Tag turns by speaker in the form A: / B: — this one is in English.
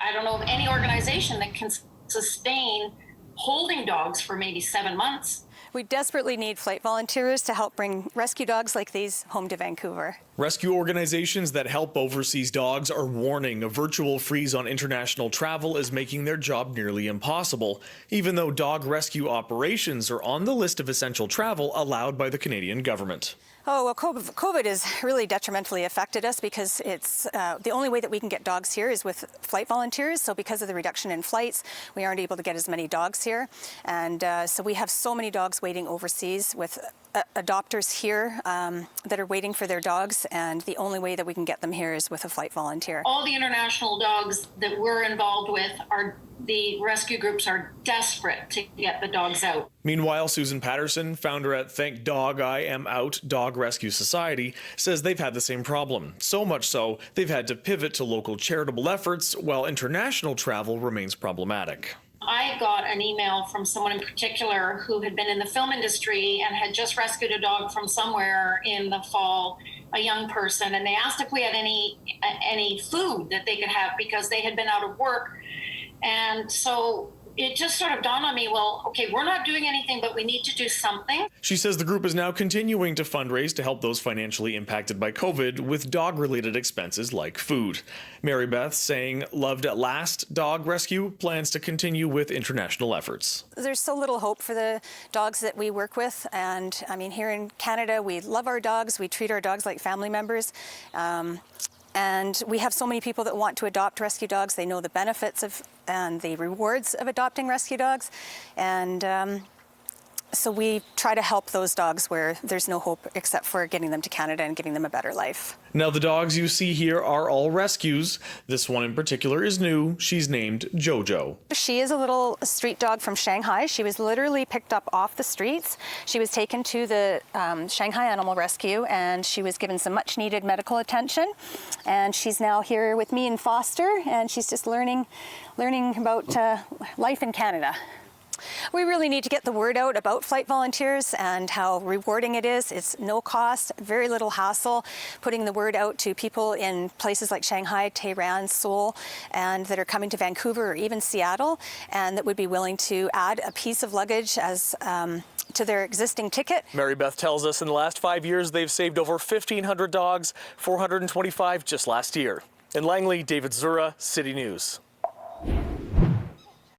A: I don't know of any organization that can sustain holding dogs for maybe 7 months.
B: We desperately need flight volunteers to help bring rescue dogs like these home to Vancouver.
C: Rescue organizations that help overseas dogs are warning a virtual freeze on international travel is making their job nearly impossible, even though dog rescue operations are on the list of essential travel allowed by the Canadian government.
B: Oh, well, COVID has really detrimentally affected us because it's the only way that we can get dogs here is with flight volunteers. So because of the reduction in flights, we aren't able to get as many dogs here. And so we have so many dogs waiting overseas with adopters here that are waiting for their dogs. And the only way that we can get them here is with a flight volunteer.
A: All the international dogs that we're involved with the rescue groups are desperate to get the dogs out.
C: Meanwhile, Susan Patterson, founder at Thank Dog I Am Out Dog Rescue Society, says they've had the same problem. So much so, they've had to pivot to local charitable efforts while international travel remains problematic.
A: I got an email from someone in particular who had been in the film industry and had just rescued a dog from somewhere in the fall, a young person, and they asked if we had any food that they could have because they had been out of work. And so it just sort of dawned on me, well, okay, we're not doing anything, but we need to do something.
C: She says the group is now continuing to fundraise to help those financially impacted by COVID with dog-related expenses like food. Mary Beth saying Loved at Last Dog Rescue plans to continue with international efforts.
B: There's so little hope for the dogs that we work with. And I mean, here in Canada, we love our dogs. We treat our dogs like family members. And we have so many people that want to adopt rescue dogs. They know the benefits of and the rewards of adopting rescue dogs. And so we try to help those dogs where there's no hope except for getting them to Canada and giving them a better life.
C: Now, the dogs you see here are all rescues. This one in particular is new. She's named Jojo.
B: She is a little street dog from Shanghai. She was literally picked up off the streets. She was taken to the Shanghai Animal Rescue, and she was given some much needed medical attention. And she's now here with me in foster, and she's just learning about life in Canada. We really need to get the word out about flight volunteers and how rewarding it is. It's no cost, very little hassle, putting the word out to people in places like Shanghai, Tehran, Seoul, and that are coming to Vancouver or even Seattle, and that would be willing to add a piece of luggage as to their existing ticket.
C: Mary Beth tells us in the last 5 years they've saved over 1,500 dogs, 425 just last year. In Langley, David Zura, City News.